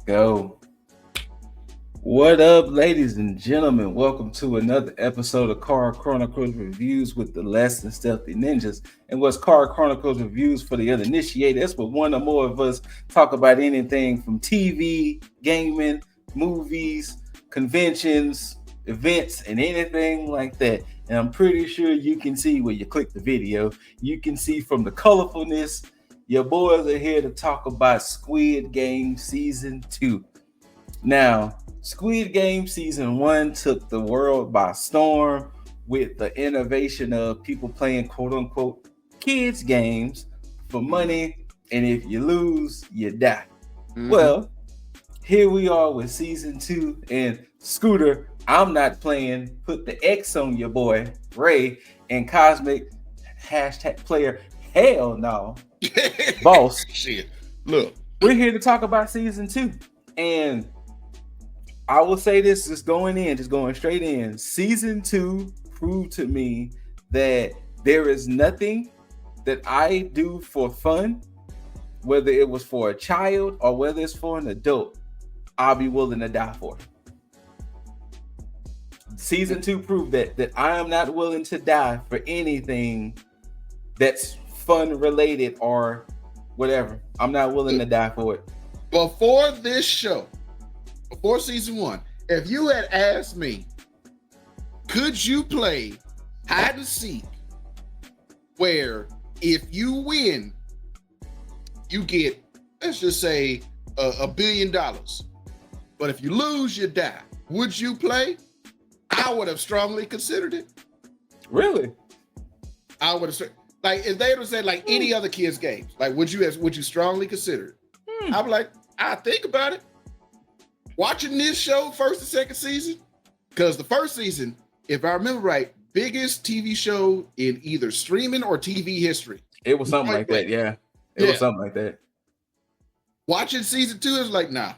Go. What up, ladies and gentlemen? Welcome to another episode of Car Chronicles Reviews with the Less Than Stealthy Ninjas. And what's Car Chronicles Reviews for the uninitiated? That's what one or more of us talk about anything from TV, gaming, movies, conventions, events, and anything like that. And I'm pretty sure you can see when you click the video, you can see from the colorfulness, your boys are here to talk about Squid Game Season 2. Now, Squid Game Season 1 took the world by storm with the innovation of people playing quote-unquote kids games for money, and if you lose, you die. Mm-hmm. Well, here we are with Season 2, and Scooter, I'm not playing, put the X on your boy, Ray, and Cosmic, #player, hell no, boss. Shit, look. We're here to talk about Season 2, and I will say this, just going straight in. Season 2 proved to me that there is nothing that I do for fun, whether it was for a child or whether it's for an adult, I'll be willing to die for. Season 2 proved that I am not willing to die for anything that's fun related or whatever. I'm not willing to die for it. Before this show, before Season 1, if you had asked me, could you play hide and seek where if you win, you get, let's just say, $1 billion, but if you lose, you die, would you play? I would have strongly considered it. Really? I would have, like, if they would have said like any other kids' games, like, would you strongly consider it? I'd be like, I think about it. Watching this show, first and second season, because the first season, if I remember right, biggest TV show in either streaming or TV history. It was something like that, yeah. It was something like that. Watching Season 2 is like, no.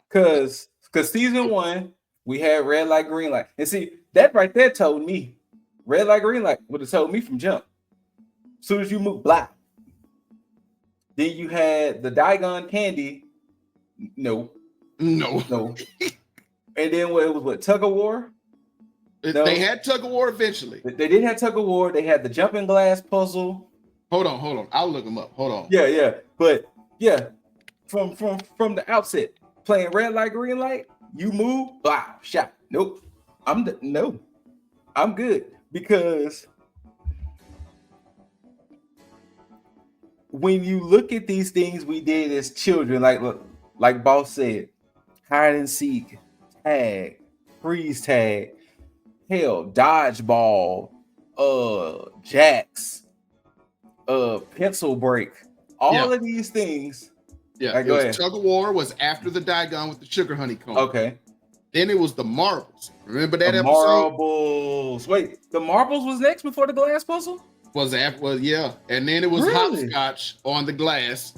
Because Season 1, we had red light, green light. And see, that right there told me, red light, green light would have told me from jump. As soon as you move, black. Then you had the Digon candy, no. And then it was tug of war? No. They had tug of war eventually. They did have tug of war. They had the jumping glass puzzle. Hold on. I'll look them up. Hold on. Yeah. But yeah, from the outset, playing red light, green light, you move, blah, shot. Nope. I'm good, because when you look at these things we did as children, like Boss said, hide and seek, tag, freeze tag, hell, dodgeball, jacks, pencil break, all of these things. Yeah, right, tug of war was after the Digon with the sugar honeycomb. Okay. Then it was the marbles. Remember that episode? Marbles. Wait, the marbles was next before the glass puzzle? Yeah. And then it was hopscotch on the glass.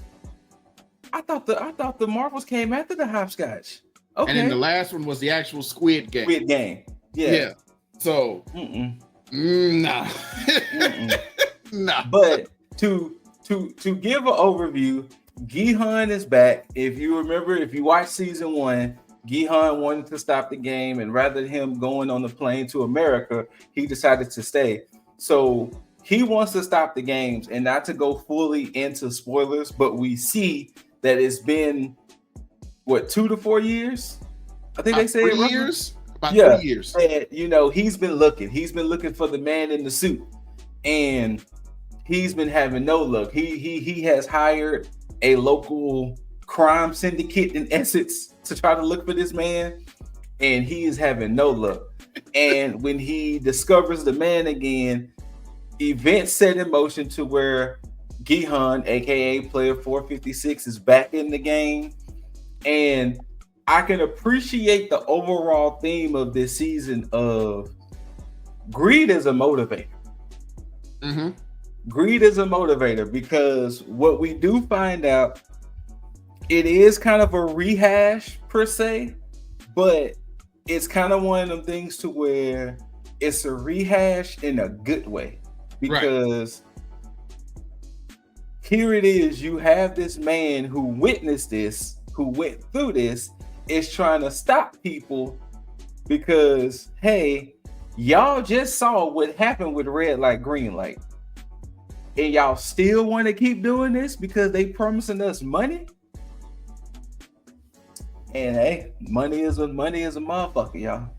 I thought the marbles came after the hopscotch. Okay. And then the last one was the actual Squid Game. Squid Game. Yeah. So, nah. Nah. But to give an overview, Gihan is back. If you remember, if you watched Season 1, Gihan wanted to stop the game, and rather than him going on the plane to America, he decided to stay. So he wants to stop the games, and not to go fully into spoilers, but we see that it's been 2 to 4 years? I think they said 3 years. About 3 years. And, he's been looking for the man in the suit, and he's been having no luck. He has hired a local crime syndicate, in essence, to try to look for this man, and he is having no luck. And when he discovers the man again, events set in motion to where Gihan, aka Player 456, is back in the game. And I can appreciate the overall theme of this season of greed as a motivator. Mm-hmm. Greed is a motivator, because what we do find out, it is kind of a rehash per se, but it's kind of one of them things to where it's a rehash in a good way, because here it is, you have this man who witnessed this who went through this is trying to stop people because, hey, y'all just saw what happened with red light, green light. And y'all still want to keep doing this because they promising us money? And hey, money is a motherfucker, y'all.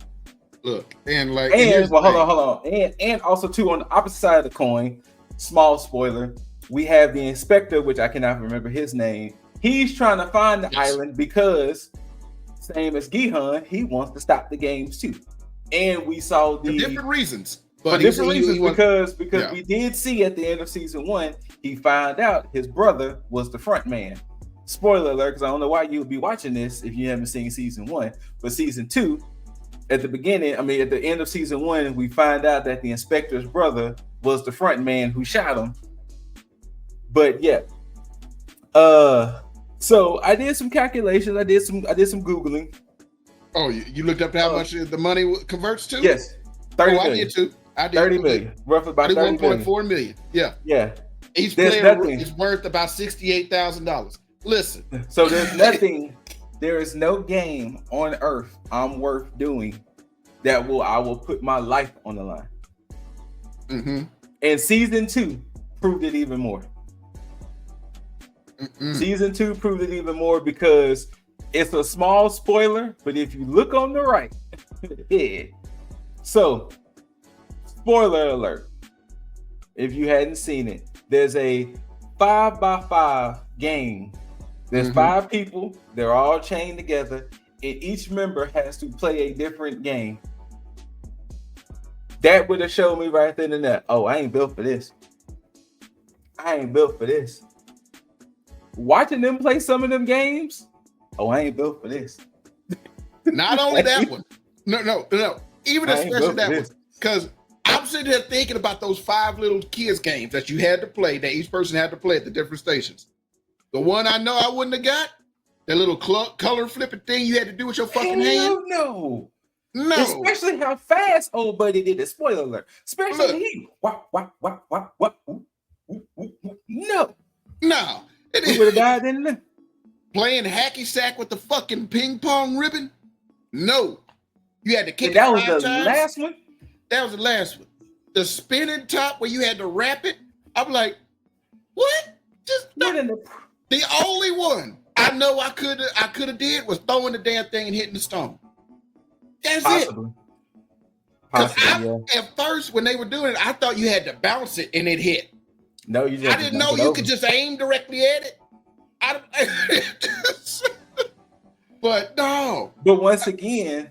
Look, and like, and well, hold on. And also too, on the opposite side of the coin, small spoiler, we have the inspector, which I cannot remember his name. He's trying to find the island because, same as Gihan, he wants to stop the games too. And we saw the different reasons. But different reasons because we did see at the end of season 1, he found out his brother was the front man. Spoiler alert, because I don't know why you would be watching this if you haven't seen season 1. But season 2, at the end of season 1, we find out that the inspector's brother was the front man who shot him. But yeah. So I did some calculations. I did some Googling. Oh, you looked up how much the money converts to? Yes. 30 million. I did too. I did 30 million. Roughly about 31.4 million. Yeah. Yeah. Each player is worth about $68,000. Listen. So there's nothing, there is no game on earth I'm worth doing that I will put my life on the line. Mm-hmm. And season 2 proved it even more. Season 2 proved it even more because it's a small spoiler, but if you look on the right, yeah. So, spoiler alert. If you hadn't seen it, there's a 5x5 game. There's 5 people. They're all chained together, and each member has to play a different game. That would have showed me right then and there. Oh, I ain't built for this. Watching them play some of them games. Oh, I ain't built for this. Not only that one. No. Even especially that one. Because I'm sitting there thinking about those 5 little kids games that you had to play, that each person had to play at the different stations. The one I know I wouldn't have got, that little color flipping thing you had to do with your fucking hand. No. Especially how fast old buddy did it. Spoiler alert. Especially he. What? No. He would have died in there. Playing hacky sack with the fucking ping pong ribbon? No. You had to kick it that 5 was the times. last one? That was the last one. The spinning top where you had to wrap it. I'm like, what? The only one I know I could have did was throwing the damn thing and hitting the stone. That's Possibly, yeah. At first, when they were doing it, I thought you had to bounce it and it hit. No, you just. I didn't know you could just aim directly at it. But no. But once again,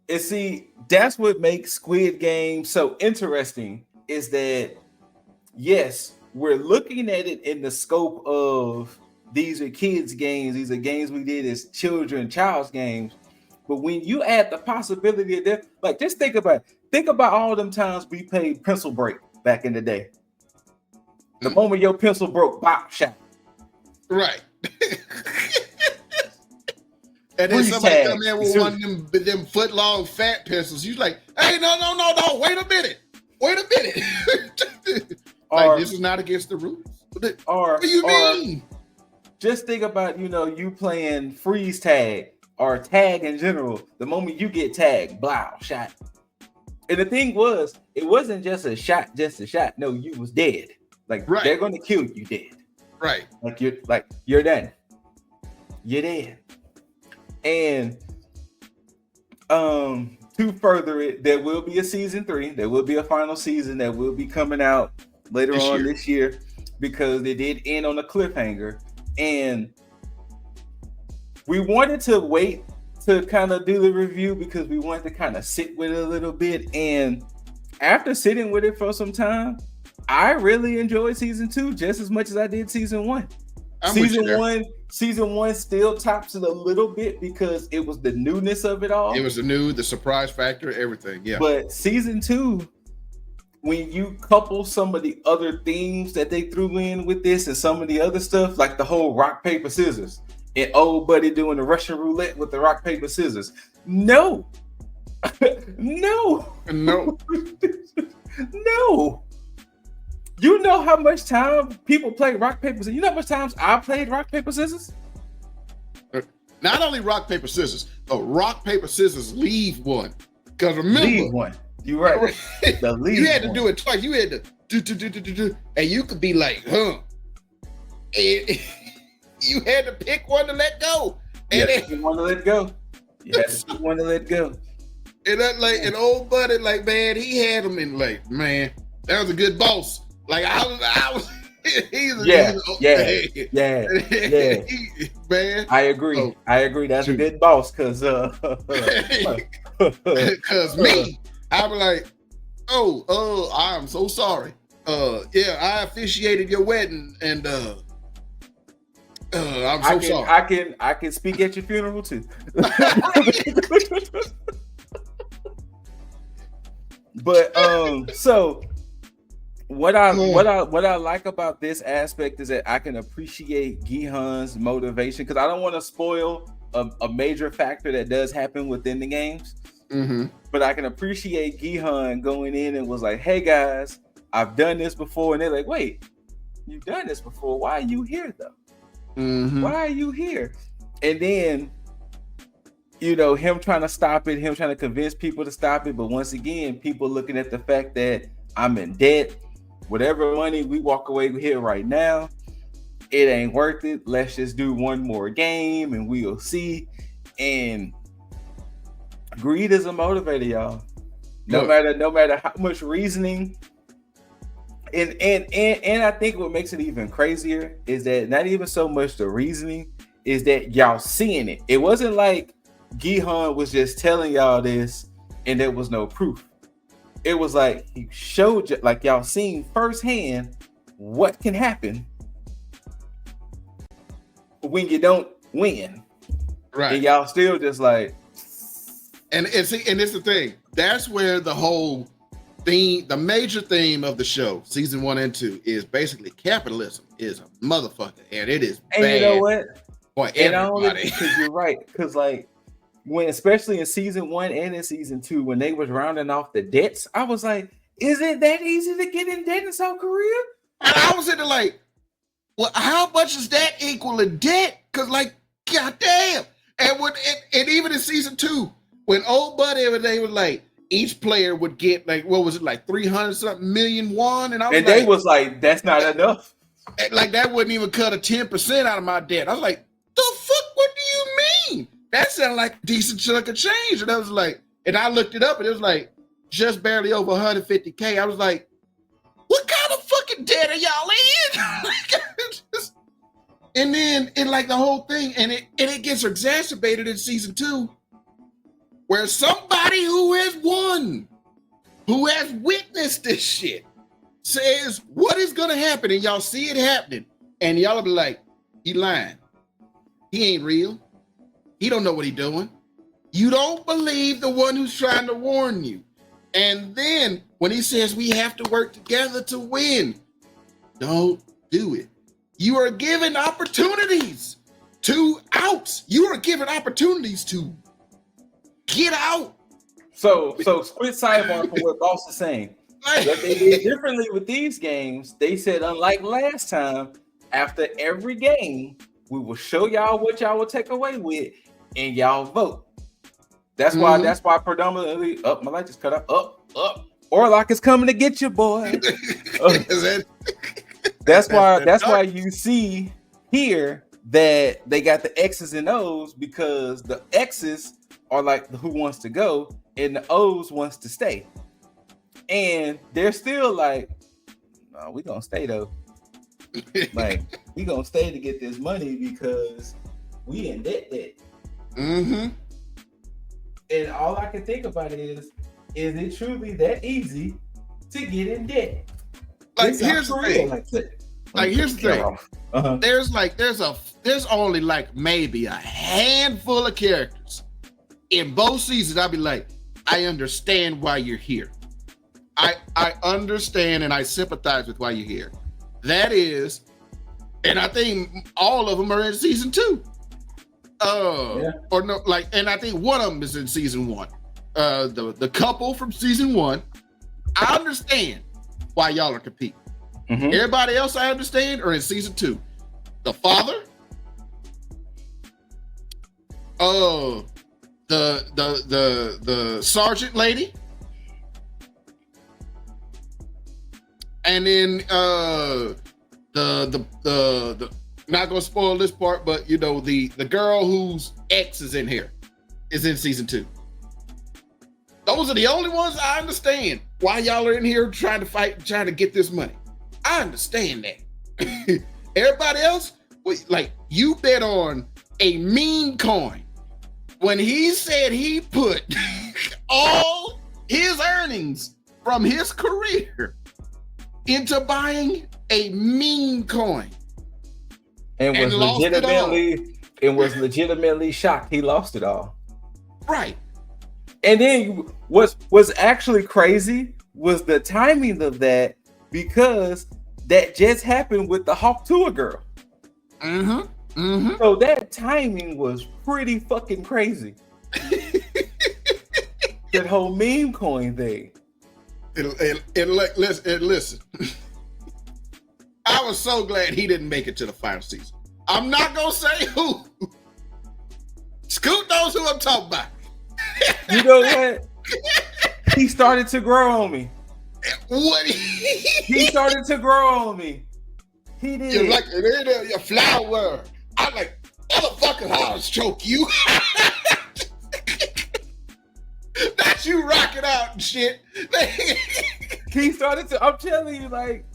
that's what makes Squid Game so interesting. Is that yes, we're looking at it in the scope of these are kids' games. These are games we did as child's games. But when you add the possibility of that, like just think about all them times we played pencil break back in the day. The moment your pencil broke, bop, shot. Right. And then somebody come in with one of them foot-long fat pencils. You're like, hey, no, wait a minute. Like, this is not against the rules. What do you mean? Just think about, you playing freeze tag or tag in general. The moment you get tagged, blah, shot. And the thing was, it wasn't just a shot. No, you was dead. Like, they're going to kill you dead. Right. You're done. You're dead. And to further it, there will be a season 3. There will be a final season that will be coming out later this year because they did end on a cliffhanger. And we wanted to wait to kind of do the review because we wanted to kind of sit with it a little bit. And after sitting with it for some time, I really enjoyed season 2 just as much as I did season 1. Season 1 still tops it a little bit because it was the newness of it all. It was the surprise factor, everything. Yeah. But season 2, when you couple some of the other themes that they threw in with this and some of the other stuff, like the whole rock, paper, scissors, and old buddy doing the Russian roulette with the rock, paper, scissors. No. No. You know how much time people play rock, paper, scissors? You know how much times I played rock, paper, scissors? Not only rock, paper, scissors, but rock, paper, scissors, leave one. Because remember, leave one. You're right. The leave you had to one. do it twice. You had to do, and you could be like, huh. And you had to pick one to let go. And you want to let go. You had to pick one to let go. And that, like, an old buddy, like, man, he had him in, like, man, that was a good boss. Like, I was man. I agree. Oh, I agree. That's a good boss, cause cause me, I was like, oh, I'm so sorry. Yeah, I officiated your wedding, and I'm so sorry. I can speak at your funeral too. But so what I like about this aspect is that I can appreciate Gihan's motivation, because I don't want to spoil a major factor that does happen within the games. Mm-hmm. But I can appreciate Gihan going in and was like, "Hey guys, I've done this before," and they're like, "Wait, you've done this before? Why are you here though? Mm-hmm. Why are you here?" And then, you know, him trying to stop it, him trying to convince people to stop it. But once again, people looking at the fact that I'm in debt, whatever money we walk away with here right now, it ain't worth it. Let's just do one more game and we'll see. And greed is a motivator, y'all. No matter how much reasoning. And I think what makes it even crazier is that not even so much the reasoning, is that y'all seeing it. It wasn't like Gihan was just telling y'all this and there was no proof. It was like he showed you, like y'all seen firsthand what can happen when you don't win. Right. And y'all still just like, and it's the thing. That's where the whole theme, the major theme of the show, season 1 and 2, is basically capitalism is a motherfucker, and it is and bad. You know what? For everybody. Because you're right. Because like when, especially in season 1 and in season 2, when they was rounding off the debts, I was like, is it that easy to get in debt in South Korea? And I was in there like, well, how much is that equal in debt? Because like, goddamn. And even in season 2, when old buddy they was like, each player would get like, what was it, like 300 something million won? And I was they was like, that's not enough. Like that wouldn't even cut a 10% out of my debt. I was like, the fuck, what do you mean? That sounded like a decent chunk of change. And I was like, and I looked it up and it was like just barely over 150K. I was like, what kind of fucking debt are y'all in? And then in like the whole thing, and it gets exacerbated in season 2, where somebody who has won, who has witnessed this shit, says what is gonna happen, and y'all see it happening, and y'all will be like, he lying. He ain't real. He don't know what he doing. You don't believe the one who's trying to warn you. And then when he says we have to work together to win, don't do it. You are given opportunities to out. You are given opportunities to get out. So quick sidebar for what Boss is saying. What they did differently with these games, they said, unlike last time, after every game, we will show y'all what y'all will take away with, and y'all vote. That's why. That's why predominantly. My light just cut up. Orlock is coming to get you, boy. That's why you see here that they got the X's and O's, because the X's are like the who wants to go, and the O's wants to stay. And they're still like, no, we gonna stay though. Like, we gonna stay to get this money because we in debt. Mm-hmm. And all I can think about is it truly that easy to get in debt? Like, here's the thing. Here's the thing. There's only like maybe a handful of characters in both seasons. I'll be like, I understand why you're here. I understand and I sympathize with why you're here. That is, and I think all of them are in season 2. Or no, like, and I think one of them is in season 1. The couple from season 1. I understand why y'all are competing. Mm-hmm. Everybody else I understand are in season 2. The father, the sergeant lady, and then the not gonna spoil this part, but you know the girl whose ex is in here is in season 2. Those are the only ones I understand why y'all are in here trying to get this money. I understand that. Everybody else, like, you bet on a meme coin when he said he put all his earnings from his career into buying a meme coin and was legitimately shocked he lost it all. Right. And then what's actually crazy was the timing of that, because that just happened with the Hawk Tour girl. So that timing was pretty fucking crazy. That whole meme coin thing. Listen. I was so glad he didn't make it to the final season. I'm not gonna say who. Scoot knows who I'm talking about. You know what? He started to grow on me. What? He started to grow on me. He did. You're like your flower. I'm like, motherfucker, I'll choke you. That's you rocking out and shit. He started to, I'm telling you, like,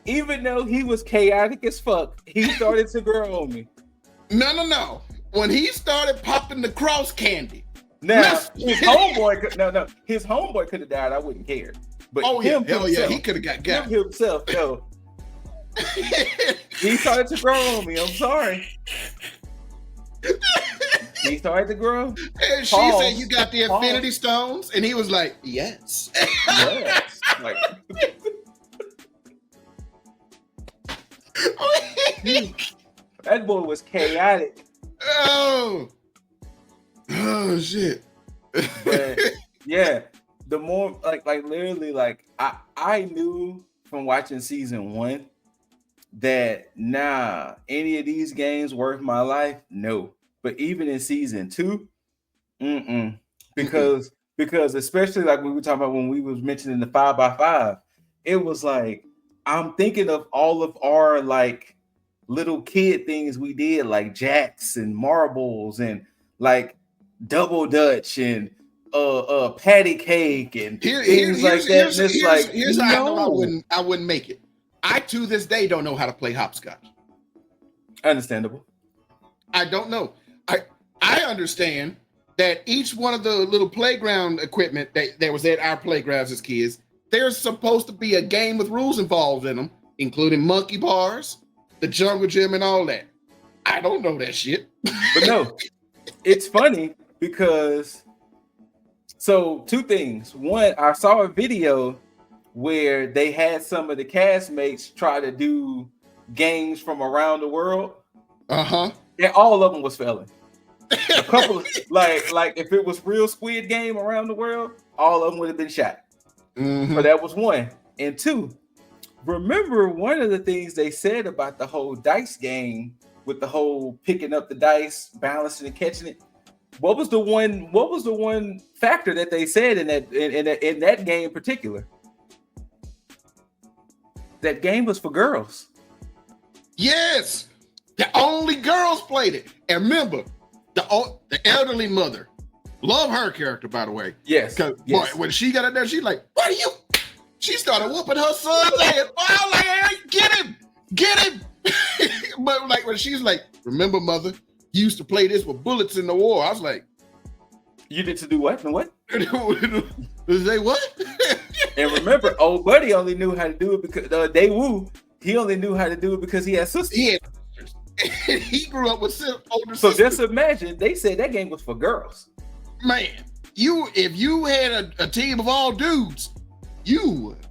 even though he was chaotic as fuck, he started to grow on me. No. When he started popping the cross candy. Now, his homeboy could have died, I wouldn't care. But he could have got himself, no. He started to grow on me. I'm sorry. He started to grow. And she said, "You got the Infinity Stones," and he was like, "Yes." Yes. Like, that boy was chaotic. Oh shit. But yeah, the more like literally, like I knew from watching season 1 that any of these games worth my life? No. But even in season 2, because especially like we were talking about when we was mentioning the 5x5, it was like I'm thinking of all of our like little kid things we did, like jacks and marbles and like double dutch and patty cake and things like that. Here's how I know I wouldn't make it. I to this day don't know how to play hopscotch. Understandable. I don't know. I understand that each one of the little playground equipment that was at our playgrounds as kids, there's supposed to be a game with rules involved in them, including monkey bars, the jungle gym, and all that. I don't know that shit. But no, it's funny because, so 2 things. One, I saw a video where they had some of the castmates try to do games from around the world. And all of them was failing. A couple, like if it was real Squid Game around the world, all of them would have been shot. But that was 1. And 2, remember one of the things they said about the whole dice game with the whole picking up the dice, balancing and catching it. What was the one factor that they said in that game in particular? That game was for girls. Yes, the only girls played it. And remember, the elderly mother, love her character, by the way. Yes. Because boy, when she got in there, she's like, "What are you?" She started whooping her son's ass. Oh, like, hey, get him. But like when she's like, "Remember, mother, you used to play this with bullets in the war." I was like, "You did to do what and what?" Say what? And remember, old buddy only knew how to do it because Daewoo, he only knew how to do it because he had sisters. He grew up with older sisters. So just imagine, they said that game was for girls. Man, if you had a team of all dudes, you would.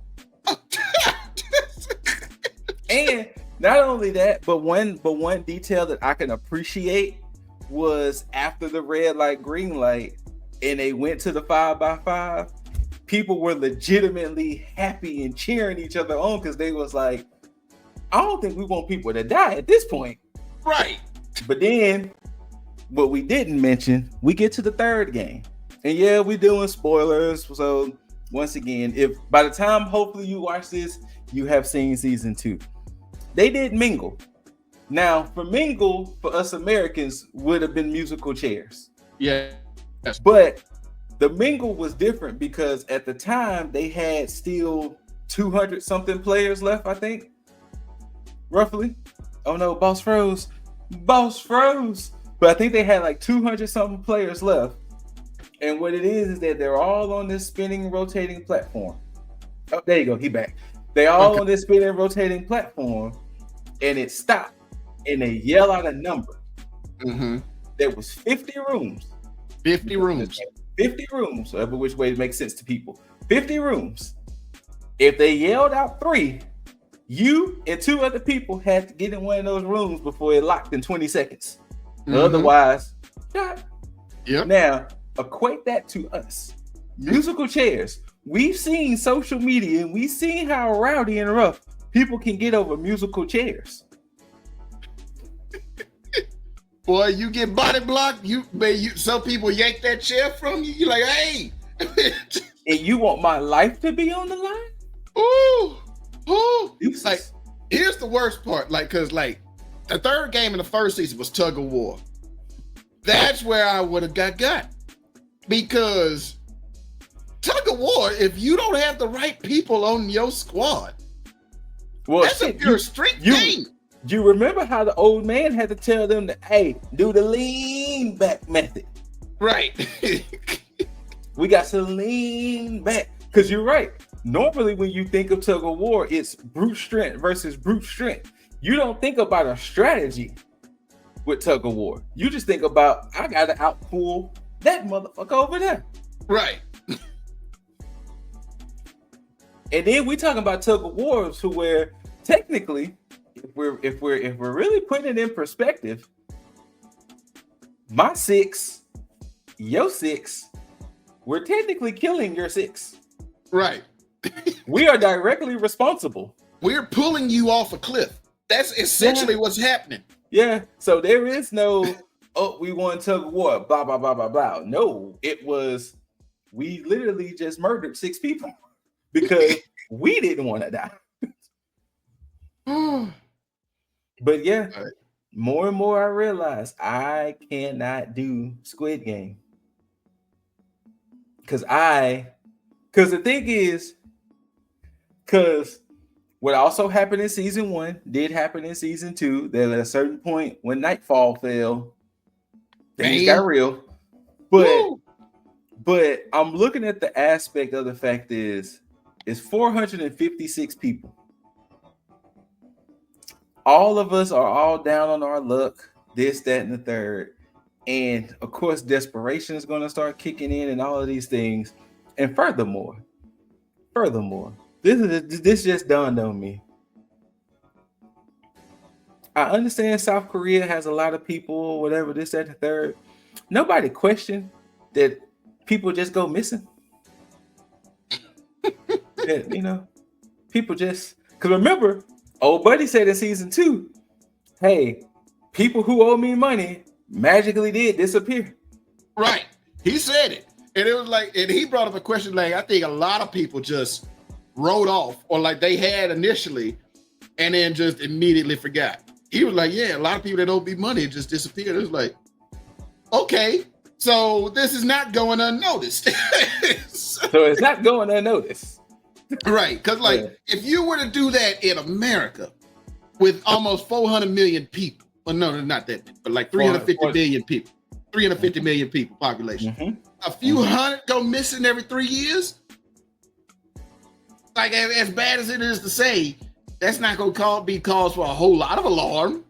And not only that, but one detail that I can appreciate was after the red light, green light, and they went to the 5x5, people were legitimately happy and cheering each other on because they was like, I don't think we want people to die at this point. Right. But then what we didn't mention, we get to the third game. And yeah, we're doing spoilers. So once again, if by the time hopefully you watch this, you have seen season 2. They did mingle. Now, for mingle, for us Americans, would have been musical chairs. Yeah. Yes. But the mingle was different because at the time they had still 200 something players left, I think. Roughly. Oh no, Boss froze. But I think they had like 200 something players left. And what it is that they're all on this spinning, rotating platform. Oh, there you go. He back. They all on this spinning, rotating platform, and it stopped. And they yell out a number. Mm-hmm. There was 50 rooms. 50 rooms. 50 rooms. Whatever which way it makes sense to people. 50 rooms. If they yelled out 3, you and 2 other people had to get in one of those rooms before it locked in 20 seconds. Mm-hmm. Otherwise, shot. Yep. Now, equate that to us. Musical chairs. We've seen social media and we've seen how rowdy and rough people can get over musical chairs. Boy, you get body blocked. Some people yank that chair from you. You're like, hey. And you want my life to be on the line? Ooh. Like, here's the worst part. Like, cause like the third game in the first season was tug of war. That's where I would have got. Because tug of war, if you don't have the right people on your squad, that's a pure strength game. You remember how the old man had to tell them that, hey, do the lean back method. Right. We got to lean back. Because you're right. Normally when you think of tug of war, it's brute strength versus brute strength. You don't think about a strategy with tug of war. You just think about, I got to outpull that motherfucker over there. Right. And then we talking about tug of war to where technically, if we're really putting it in perspective, my 6, your 6, we're technically killing your 6. Right. We are directly responsible. We're pulling you off a cliff. That's essentially what's happening. Yeah. So there is no, oh, we won tug of war, blah, blah, blah, blah, blah. No, it was, we literally just murdered 6 people because we didn't want to die. But yeah, more and more I realize I cannot do Squid Game. Because the thing is, because what also happened in season 1 did happen in season 2, that at a certain point when nightfall fell, things got real. But I'm looking at the aspect of the fact is, it's 456 people. All of us are all down on our luck, this, that, and the third. And of course, desperation is going to start kicking in and all of these things. And furthermore, this just dawned on me. I understand South Korea has a lot of people, whatever, this, that, and the third. Nobody questioned that people just go missing. That, people just, because remember, old buddy said in season 2, hey, people who owe me money magically did disappear. Right. He said it. And it was like, and he brought up a question like, I think a lot of people just wrote off, or like they had initially and then just immediately forgot. He was like, yeah, a lot of people that owe me money just disappeared. It was like, okay, so this is not going unnoticed. So it's not going unnoticed. Right. Because like, if you were to do that in America with almost 400 million people, well, no, not that, but like 350 million people, 350 million people population. Mm-hmm. A few hundred go missing every 3 years. Like, as bad as it is to say, that's not going to be cause for a whole lot of alarm.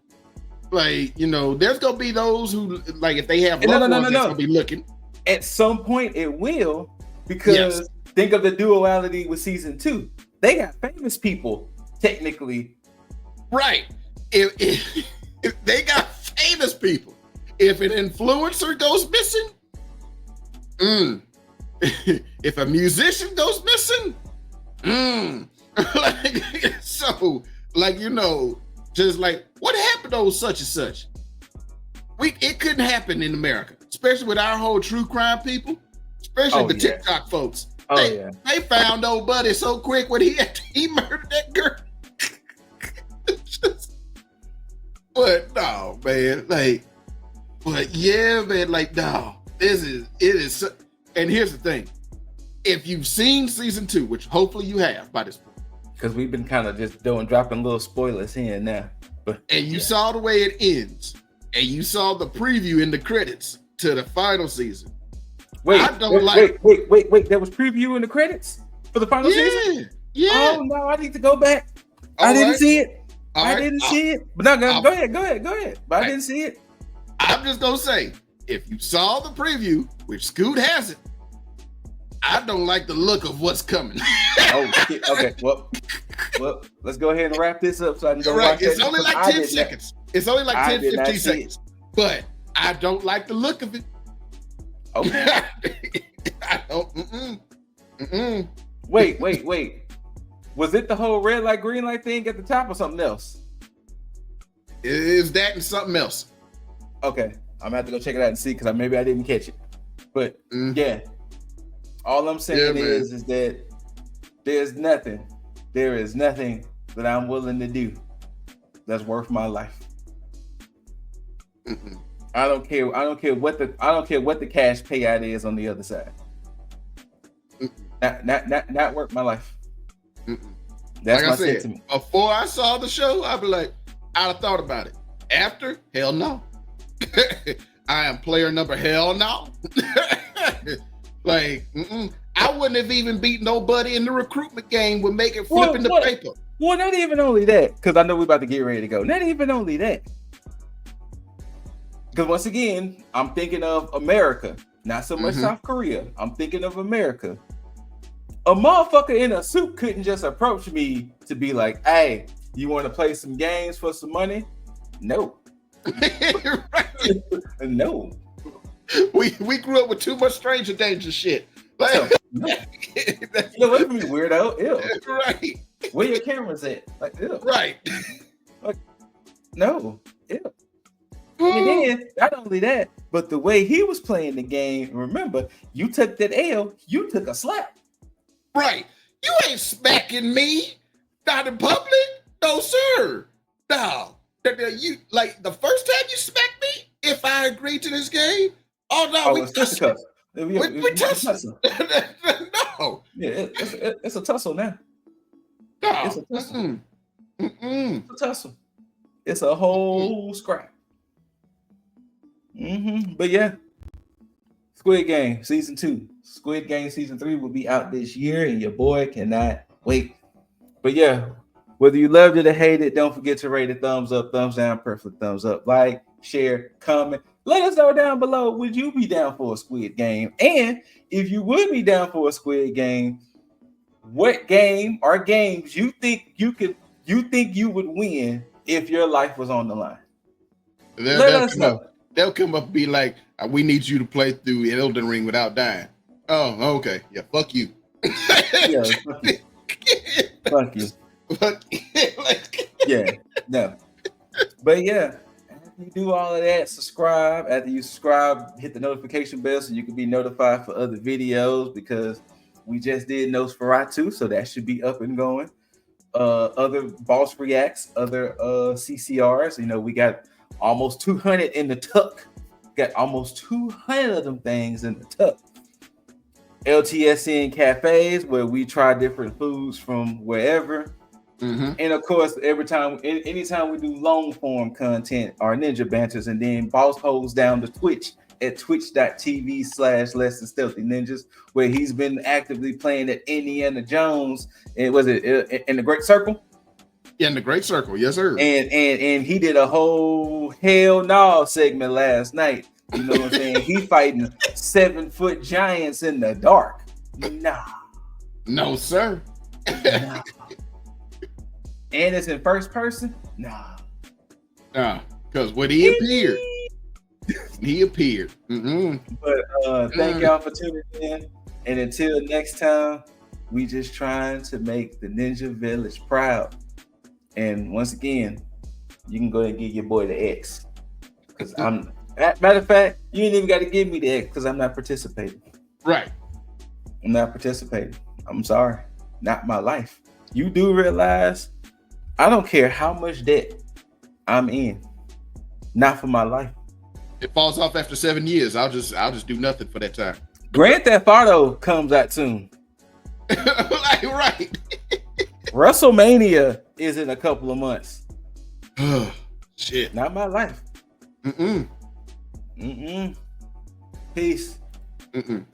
Like, there's going to be those who, like, if they have loved ones, that's going to be looking. At some point, it will, because think of the duality with season 2. They got famous people, technically. Right. If they got famous people, if an influencer goes missing, if a musician goes missing, like, so, like, just like, what happened to such and such? it couldn't happen in America, especially with our whole true crime people, especially the TikTok folks. They found old buddy so quick when he murdered that girl. But no, man, but yeah, man, no, it is. And here's the thing: if you've seen season 2, which hopefully you have by this point, because we've been kind of just dropping little spoilers here and there, and you saw the way it ends, and you saw the preview in the credits to the final season. Wait, there was preview in the credits for the final season? Yeah. Oh no, I need to go back. I didn't see it. I didn't see it. But no, go ahead. But I didn't see it. I'm just gonna say, if you saw the preview, which Scoot hasn't, I don't like the look of what's coming. Okay. Well, let's go ahead and wrap this up so I can go watch it. It's only like 10 seconds. It's only like 10, 15 seconds. But I don't like the look of it. Okay. I don't. Wait. Was it the whole red light, green light thing at the top or something else? It is that and something else. Okay. I'm gonna have to go check it out and see because maybe I didn't catch it. But yeah. All I'm saying is that there is nothing that I'm willing to do that's worth my life. Mm-mm. I don't care what the cash payout is on the other side. Not worth my life. Mm-mm. That's like my I said, sentiment. Before I saw the show, I'd be like, I'd have thought about it. After, hell no. I am player number, hell no. I wouldn't have even beat nobody in the recruitment game with making flipping the paper. Well, not even only that, because I know we're about to get ready to go. Not even only that. Because once again, I'm thinking of America, not so much South Korea. I'm thinking of America. A motherfucker in a suit couldn't just approach me to be like, hey, you want to play some games for some money? No. No. We grew up with too much stranger danger shit. No. Look at me, weirdo. Ew. Right. Where your cameras at? Like, ew. Right. Like, no. Ew. And then, not only that, but the way he was playing the game, remember, you took that L, you took a slap. Right. You ain't smacking me. Not in public. No, sir. No. You like the first time you smacked me, if I agreed to this game, we tussle. We tussle. No. Yeah, it's a tussle now. No. It's a tussle. It's a tussle. It's a whole scrap. But yeah, Squid Game Season 2. Squid Game Season 3 will be out this year, and your boy cannot wait. But yeah, whether you loved it or hated it, don't forget to rate it thumbs up, thumbs down, preferably thumbs up. Like, share, comment. Let us know down below, would you be down for a Squid Game? And if you would be down for a Squid Game, what game or games you think you would win if your life was on the line? Let us know. They'll come up and be like, we need you to play through Elden Ring without dying. Oh, okay. Yeah, fuck you. Yeah, fuck you. Fuck you. Yeah, no. But yeah, after you do all of that, subscribe. After you subscribe, hit the notification bell so you can be notified for other videos, because we just did Nosferatu, so that should be up and going. Other boss reacts, other CCRs. You know, we got almost 200 in the tuck. Got almost 200 of them things in the tuck. LTSN cafes, where we try different foods from wherever. And of course, anytime we do long form content, our ninja banters, and then Boss holds down the Twitch at twitch.tv/LessThanStealthyNinjas, where he's been actively playing at Indiana Jones. And was it in the Great Circle? Yeah, in the Great Circle, yes, sir. And he did a whole hell no segment last night. You know what I'm saying? He fighting 7-foot giants in the dark. Nah. No, sir. Nah. And it's in first person? Nah. Because when he appeared, But thank y'all for tuning in. And until next time, we just trying to make the Ninja Village proud. And once again, you can go ahead and give your boy the X. Because Matter of fact, you ain't even got to give me the X because I'm not participating. Right. I'm not participating. I'm sorry. Not my life. You do realize I don't care how much debt I'm in. Not for my life. It falls off after 7 years. I'll just do nothing for that time. Grand Theft Auto comes out soon. Like, right. WrestleMania is in a couple of months. Shit. Not my life. Mm-mm. Mm-mm. Peace. Mm-mm.